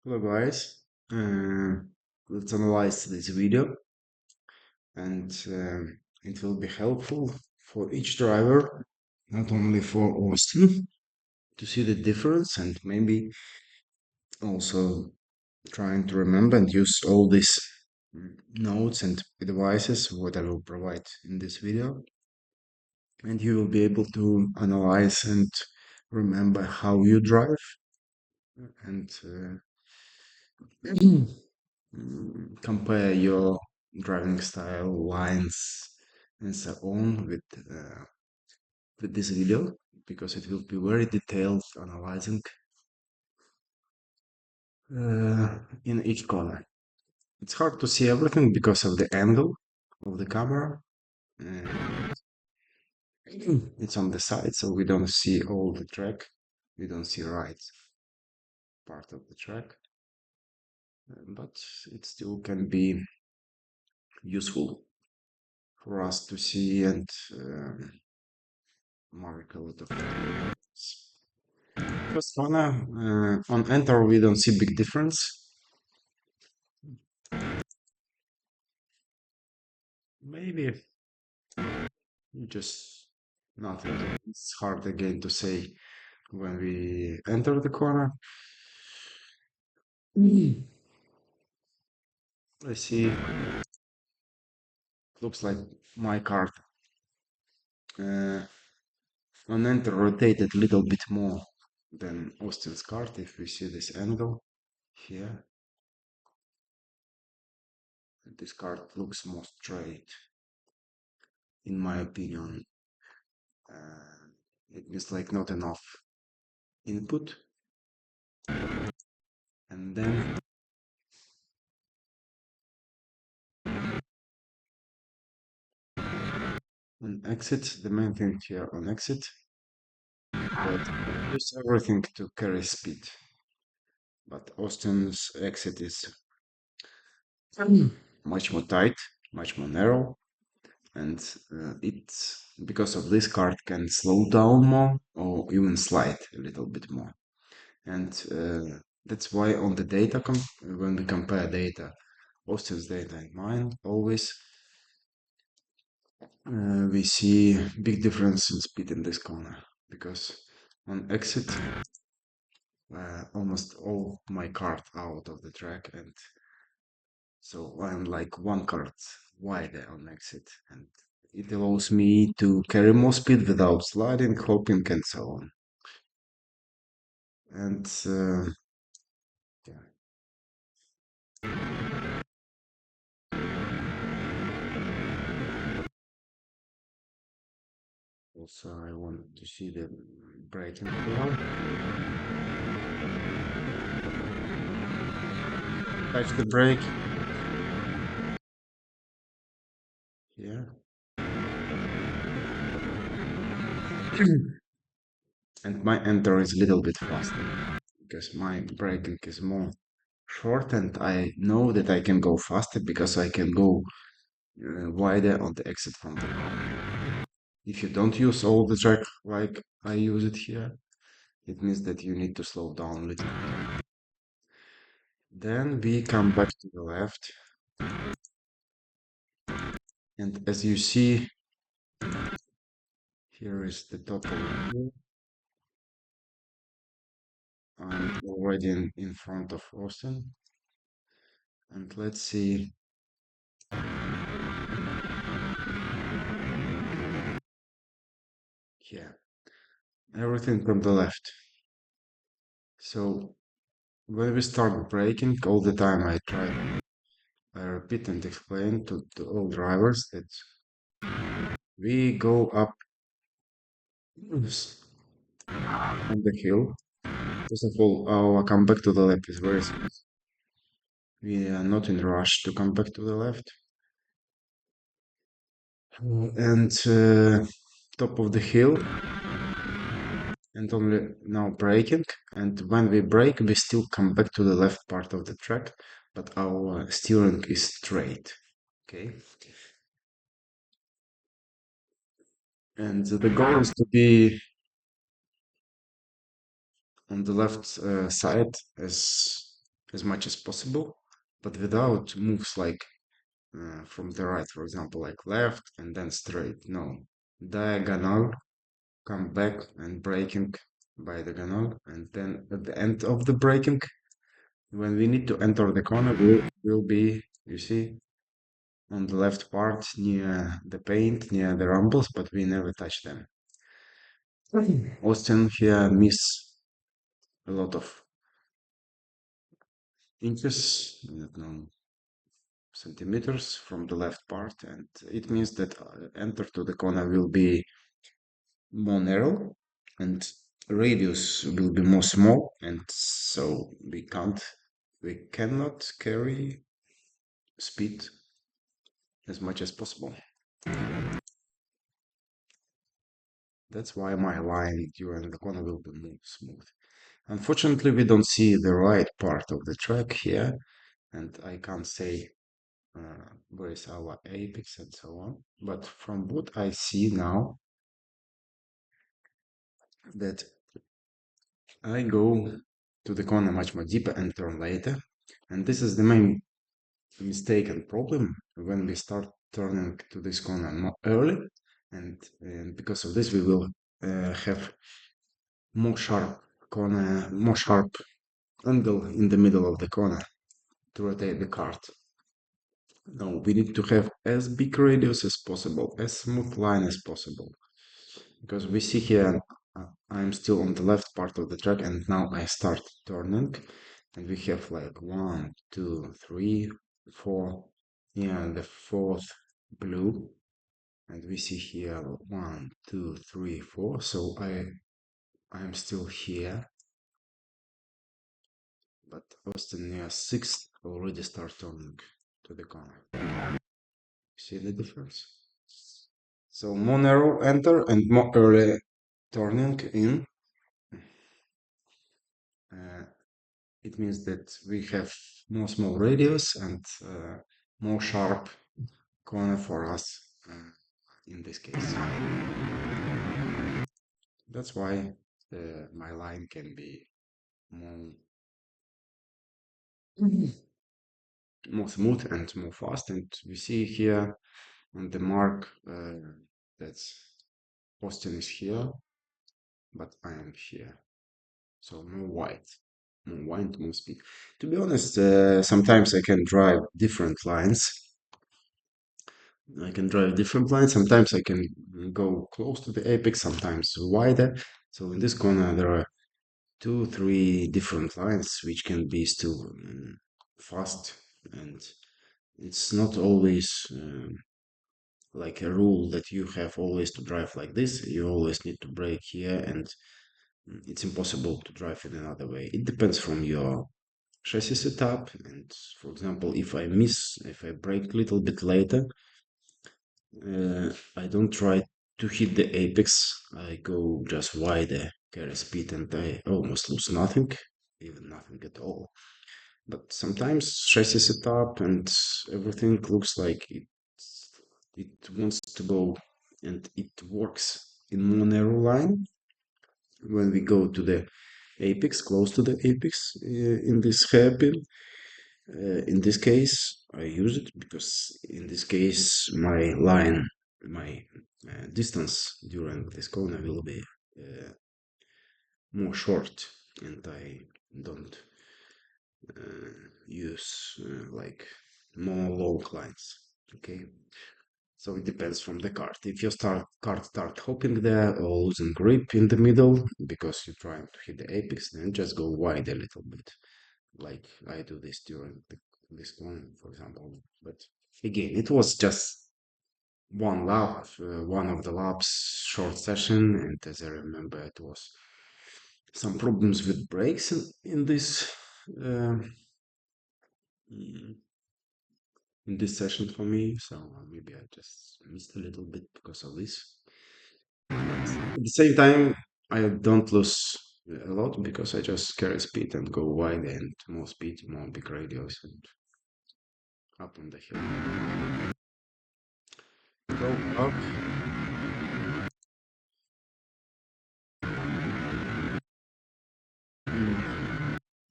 Hello guys, uh, let's analyze this video and it will be helpful for each driver, not only for Austin, to see the difference and maybe also trying to remember and use all these notes and devices what I will provide in this video, and you will be able to analyze and remember how you drive and compare your driving style, lines, and so on with this video because it will be very detailed analyzing in each corner. It's hard to see everything because of the angle of the camera. And it's on the side, so we don't see all the track. We don't see right part of the track, but it still can be useful for us to see and mark a lot of things. First one, on enter we don't see big difference. Maybe just nothing. It's hard again to say when we enter the corner. I see, looks like my card uh, on enter rotated a little bit more than Austin's card. If we see this angle here, this card looks more straight, in my opinion. Uh, it means like not enough input, and then on exit, the main thing here on exit, that use everything to carry speed. But Austin's exit is much more tight, much more narrow, and it, because of this card, can slow down more or even slide a little bit more. And that's why on the data, when we compare data, Austin's data and mine, always we see big difference in speed in this corner because on exit almost all my card out of the track, and so I'm like one card wider on exit, and it allows me to carry more speed without sliding, hopping, and so on. And yeah, also I want to see the braking flow. Touch the brake here. And my enter is a little bit faster because my braking is more short, and I know that I can go faster because I can go wider on the exit from the car. If you don't use all the track like I use it here, it means that you need to slow down a little bit. Then we come back to the left, and as you see, here is the top of the hill. I'm already in front of Austin, and let's see. Yeah, everything from the left. So when we start braking, all the time I repeat and explain to all drivers that we go up on the hill. First of all, our come back to the left is very smooth. We are not in a rush to come back to the left. And top of the hill, and only now braking. And when we brake, we still come back to the left part of the track, but our steering is straight. Okay. And the goal is to be on the left side as as much as possible, but without moves like from the right, for example, like left and then straight. No, diagonal, come back and braking by diagonal, and then at the end of the braking, when we need to enter the corner, will be, you see, on the left part near the paint, near the rumbles, but we never touch them. Austin here miss a lot of inches, I don't know, centimeters from the left part, and it means that enter to the corner will be more narrow and radius will be more small, and so we cannot carry speed as much as possible. That's why my line during the corner will be more smooth. Unfortunately, we don't see the right part of the track here, and I can't say where is our apex and so on. But from what I see now, that I go to the corner much more deeper and turn later. And this is the main mistake and problem when we start turning to this corner more early. And because of this, we will have more sharp more sharp angle in the middle of the corner to rotate the cart. No, we need to have as big radius as possible, as smooth line as possible. Because we see here, I'm still on the left part of the track, and now I start turning, and we have like 1, 2, 3, 4, yeah, the fourth blue, and we see here 1, 2, 3, 4. So I'm still here, but Austin near sixth already start turning to the corner. See the difference? So more narrow enter and more early turning in. Uh, it means that we have more small radius and more sharp corner for us in this case. That's why my line can be more, more smooth and more fast. And we see here on the mark that Austin is here, but I am here. So more white, more white, more speed. To be honest, sometimes I can drive different lines. I can drive different lines. Sometimes I can go close to the apex, sometimes wider. So in this corner, there are 2, 3 different lines which can be still fast, and it's not always like a rule that you have always to drive like this. You always need to brake here, and it's impossible to drive in another way. It depends from your chassis setup, and for example, if I brake a little bit later, I don't try to hit the apex. I go just wider, carry speed, and I almost lose nothing, even nothing at all. But sometimes chassis setup and everything looks like it wants to go, and it works in more narrow line when we go to the apex, close to the apex in this hairpin. In this case, I use it because in this case, my distance during this corner will be more short, and I don't use like more long lines. Okay, so it depends from the cart. If your cart start hopping there or losing grip in the middle because you're trying to hit the apex, then just go wide a little bit, like I do this during this one, for example. But again, it was just one lap, one of the laps, short session, and as I remember, it was some problems with brakes in this uh, in this session for me. So maybe I just missed a little bit because of this. At the same time, I don't lose a lot because I just carry speed and go wide and more speed, more big radius and up on the hill. Go up.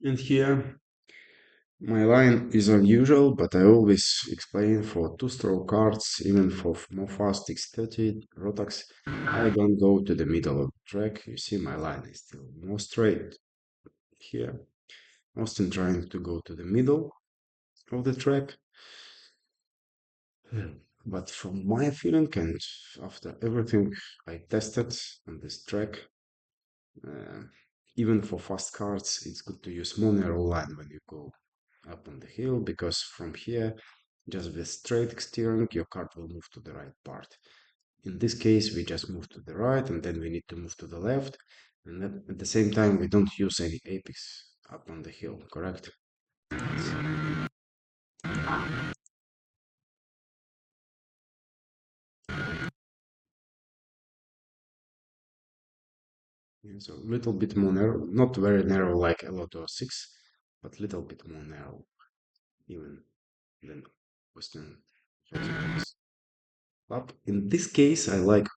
And here My line is unusual, but I always explain for two-stroke cards, even for more fast X30 Rotax, I don't go to the middle of the track. You see, my line is still more straight here. Often trying to go to the middle of the track. But from my feeling and after everything I tested on this track, uh, even for fast cars, it's good to use more narrow line when you go up on the hill because from here, just with straight steering, your cart will move to the right part. In this case, we just move to the right and then we need to move to the left. And then at the same time, we don't use any apex up on the hill, correct? Yeah, so a little bit more narrow, not very narrow like Lotto 6, but little bit more narrow even than Western Hotspurs. But in this case, I like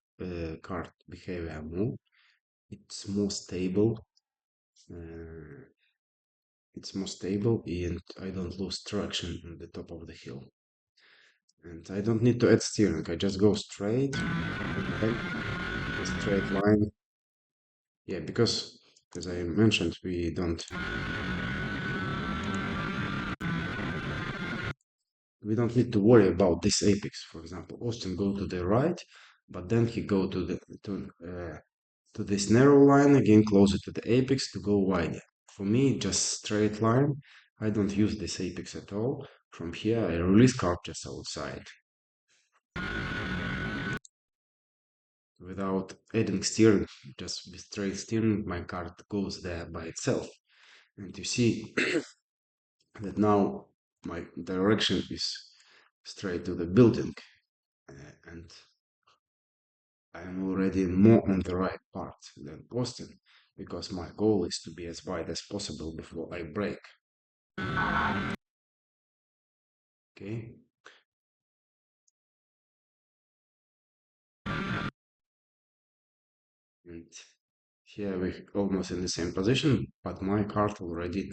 card behavior more. It's more stable. Uh, it's more stable and I don't lose traction on the top of the hill. And I don't need to add steering. I just go straight and then the straight line. Yeah, because as I mentioned, we don't need to worry about this apex. For example, Austin go to the right, but then he go to this narrow line again, closer to the apex to go wider. For me, just straight line. I don't use this apex at all. From here, I release card just outside without adding steering. Just with straight steering, my card goes there by itself. And you see that now my direction is straight to the building, and I am already more on the right part than Austin because my goal is to be as wide as possible before I brake. Okay, and here we're almost in the same position, but my cart already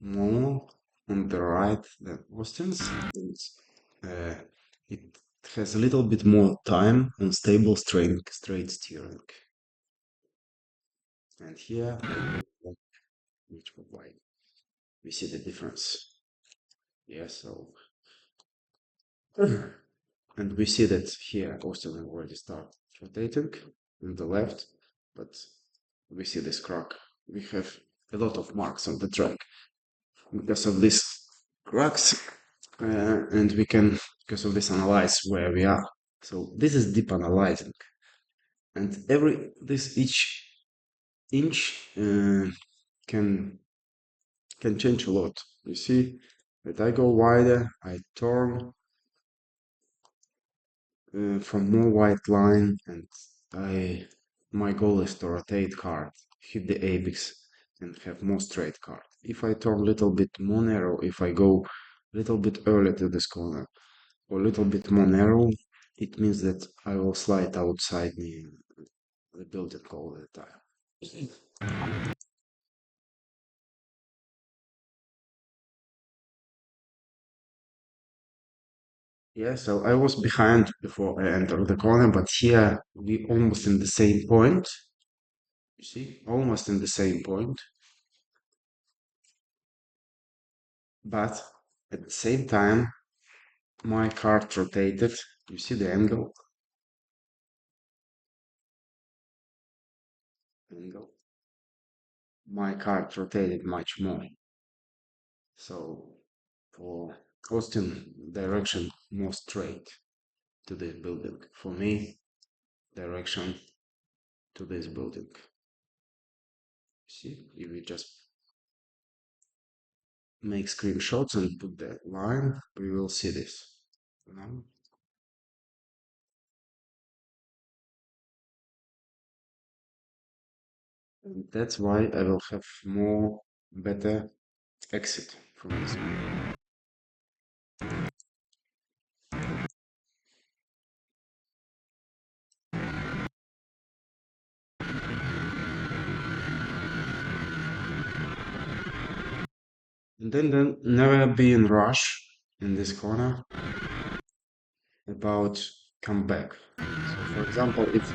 more on the right than Austin's. And, uh, it has a little bit more time on stable straight steering. And here I go much more wide. We see the difference. Yeah, so and we see that here Austin already start rotating on the left, but we see this crack. We have a lot of marks on the track because of these cracks, and we can, because of this, analyze where we are. So this is deep analyzing, and each inch can change a lot. You see that I go wider, I turn from more white line, and I my goal is to rotate card, hit the apex, and have more straight card. If I turn a little bit more narrow, if I go a little bit early to this corner, or a little bit more narrow, it means that I will slide outside the building all the time. Yeah, so I was behind before I entered the corner, but here we almost in the same point. You see, almost in the same point. But at the same time, my cart rotated. You see the angle? Angle. My cart rotated much more. So for Austin, direction more straight to this building. For me, direction to this building. See, if we just make screenshots and put that line, we will see this. You know? And that's why I will have more better exit from this. And then never be in rush in this corner about come back. So for example, if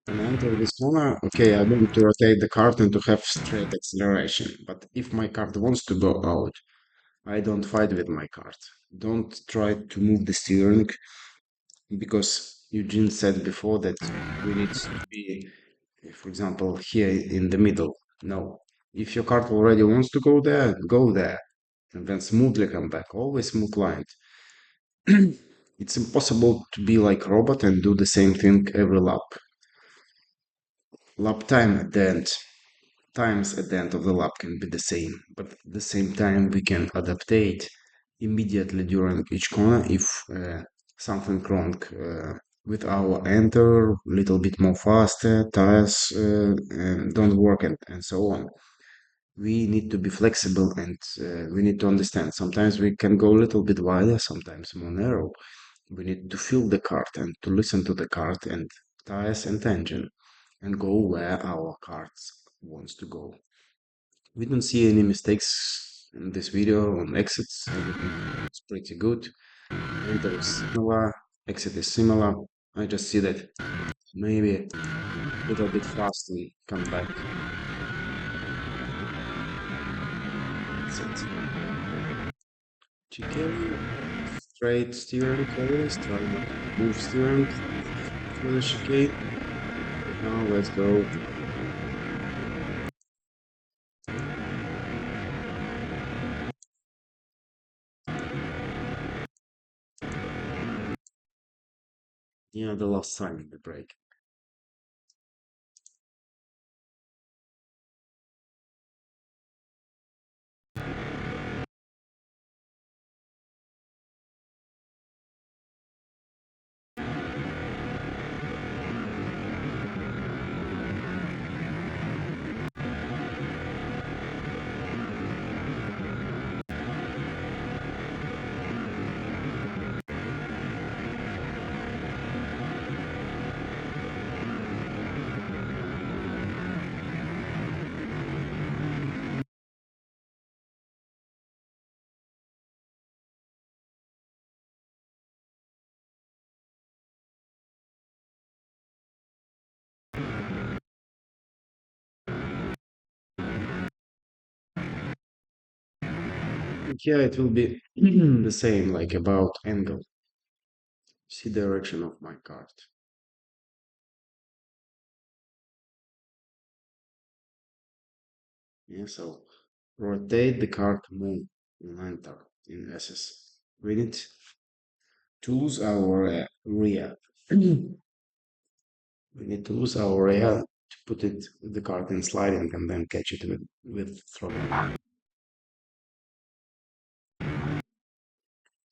when I enter this corner, okay, I want to rotate the cart and to have straight acceleration. But if my cart wants to go out, I don't fight with my cart. Don't try to move the steering because Eugene said before that we need to be, for example, here in the middle. No. If your cart already wants to go there and then smoothly come back. Always smooth lines. It's impossible to be like robot and do the same thing every lap. Lap time at the end, times at the end of the lap can be the same, but at the same time we can adaptate immediately during each corner if something wrong with our enter, little bit more faster, tires don't work and so on. We need to be flexible and we need to understand. Sometimes we can go a little bit wider, sometimes more narrow. We need to feel the cart and to listen to the cart and tires and engine and go where our cart wants to go. We don't see any mistakes in this video on exits. Everything is pretty good. Enter is similar, exit is similar. I just see that maybe a little bit fast and come back. That's it. Chicane, straight steering always, try not to move steering through the chicane. Now let's go. Yeah, the last time in the break. Here it will be the same, like about angle. See direction of my card. Yeah, so rotate the card, move, and enter in SS. We need to lose our rear. We need to lose our rear to put it the card in sliding and then catch it with throttle.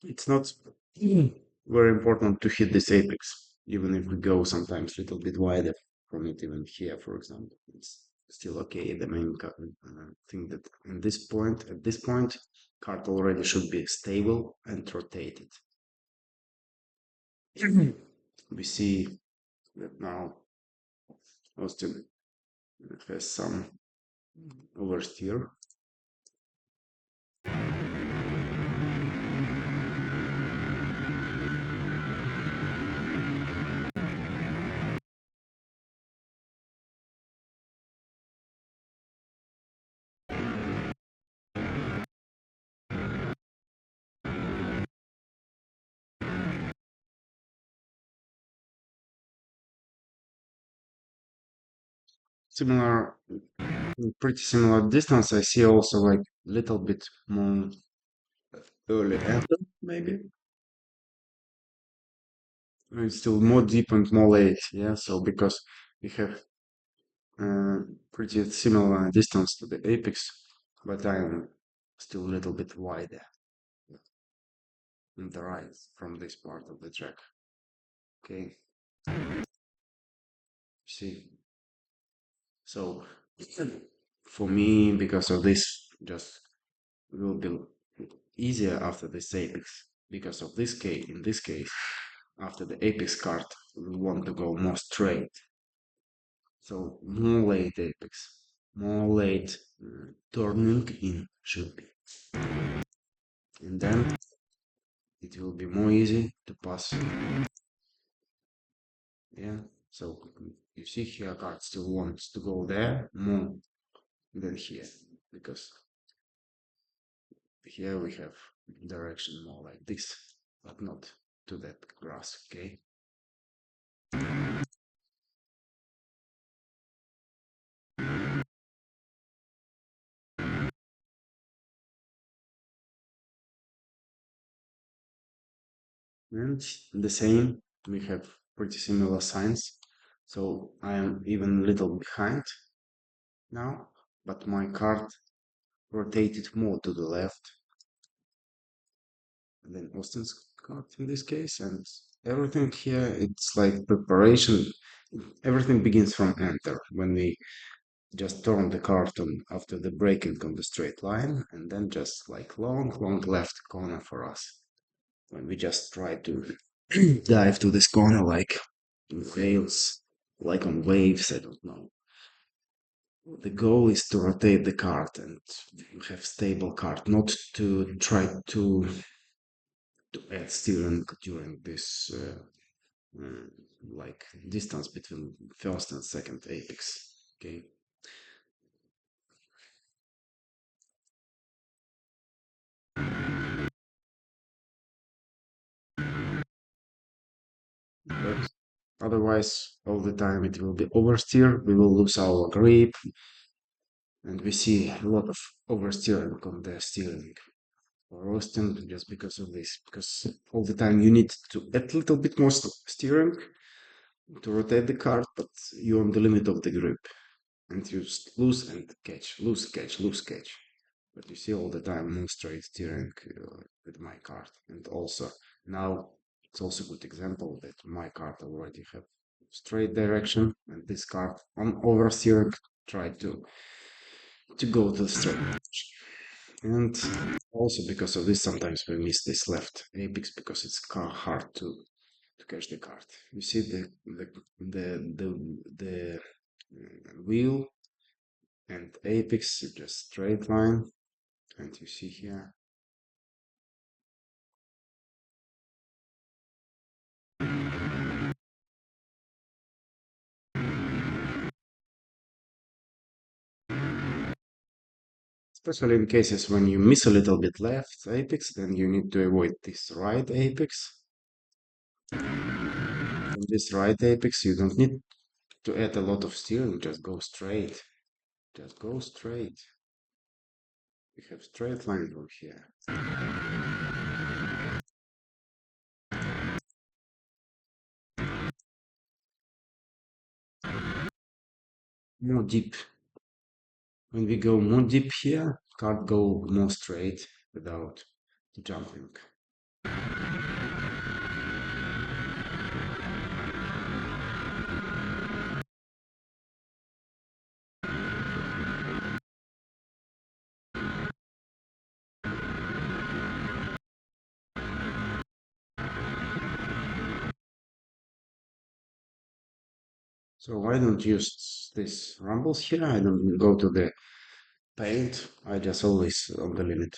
It's not very important to hit this apex, even if we go sometimes a little bit wider from it, even here, for example. It's still okay. The main thing that at this point, card already should be stable and rotated. We see that now Austin has some oversteer. Similar, pretty similar distance. I see also like little bit more early enter, maybe. It's still more deep and more late, yeah. So because we have pretty similar distance to the apex, but I'm still a little bit wider on the right from this part of the track. Okay, see. So for me, because of this, just will be easier after this apex. Because of this case, in this case, after the apex card, we want to go more straight. So more late apex, more late turning in should be, and then it will be more easy to pass. Yeah. So you see here, card still wants to go there more than here because here we have direction more like this, but not to that grass. Okay. And the same, we have pretty similar signs. So I am even a little behind now, but my card rotated more to the left than Austin's card in this case. And everything here, it's like preparation. Everything begins from enter when we just turn the card on after the breaking on the straight line, and then just like long left corner for us. When we just try to dive to this corner like in whales, like on waves, I don't know. The goal is to rotate the card and have stable card, not to try to add steering during this uh, like distance between first and second apex. Okay. But otherwise, all the time it will be oversteer. We will lose our grip, and we see a lot of oversteering on the steering or roasting just because of this. Because all the time you need to add a little bit more steering to rotate the card, but you're on the limit of the grip, and you lose and catch, lose, catch, lose, catch. But you see all the time more straight steering with my card, and also now it's also a good example that my card already have straight direction, and this card on oversteering try to go to the straight direction. And also because of this, sometimes we miss this left apex because it's hard to catch the card. You see the wheel and apex is just straight line, and you see here. Especially in cases when you miss a little bit left apex, then you need to avoid this right apex. From this right apex, you don't need to add a lot of steering, just go straight. Just go straight. We have straight line from here. More deep. When we go more deep here, can't go more straight without jumping. So I don't use this rumbles here. I don't go to the paint. I just always on the limit.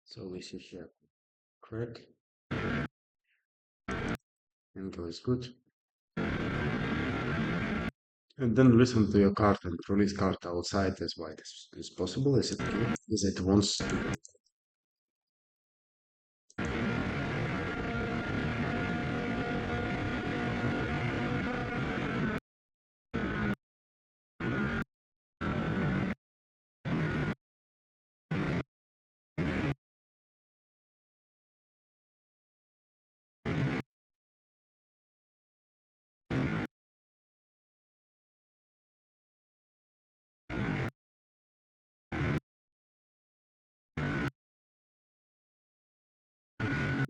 So we see here crack. Angle is good. And then listen to your card and release card outside as wide as possible as it can, as it wants to.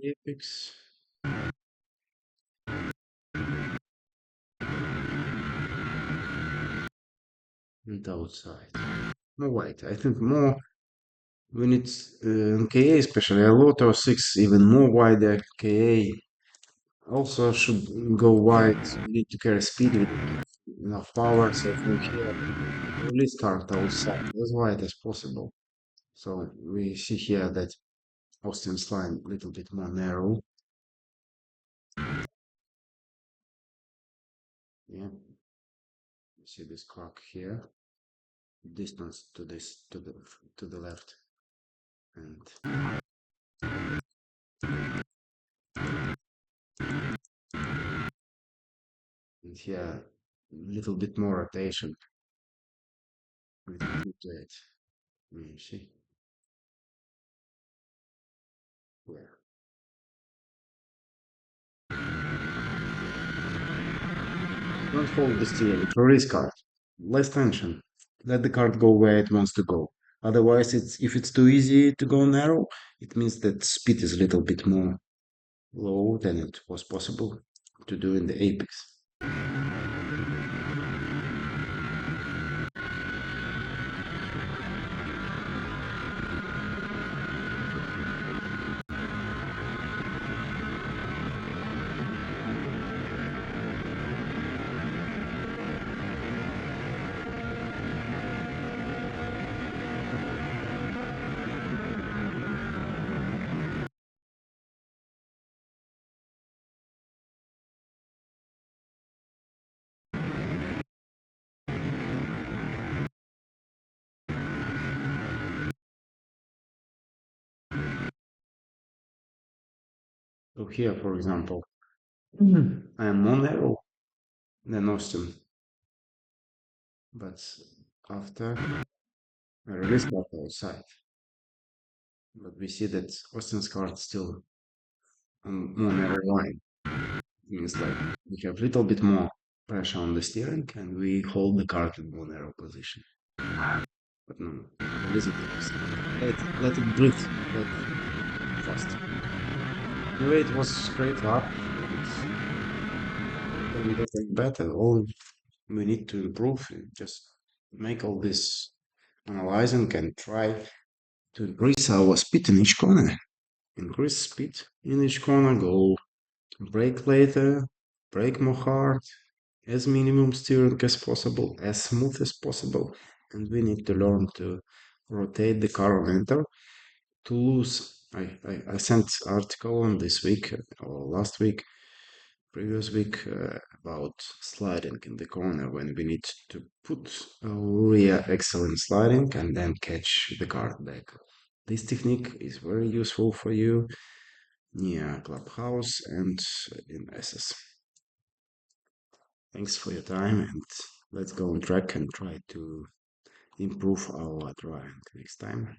Apex and outside. No, wait, I think more We need KA, especially a lot or six, even more wider KA. Also should go wide. We need to carry speed with enough power. So from here, release start outside as wide as possible. So we see here that Austin's line a little bit more narrow. Yeah, you see this crack here. Distance to this to the left, and here a little bit more rotation with that. You see where. Don't hold the steering. Release card. Less tension. Let the card go where it wants to go. Otherwise, if it's too easy to go narrow, it means that speed is a little bit more low than it was possible to do in the apex. So here, for example, I am more narrow than Austin, but after I release card outside, but we see that Austin's card still on more narrow line. Means like we have little bit more pressure on the steering and we hold the card in more narrow position. But no, release it. Let it breathe. Let fast. Anyway, it was great lap. It's getting better. All we need to improve is just make all this analyzing and try to increase our speed in each corner. Increase speed in each corner, go brake later, brake more hard, as minimum steering as possible, as smooth as possible, and we need to learn to rotate the car on enter to lose. I sent article on this week or last week, previous week about sliding in the corner when we need to put a rear excellent sliding and then catch the car back. This technique is very useful for you near clubhouse and in SS. Thanks for your time and let's go on track and try to improve our driving next time.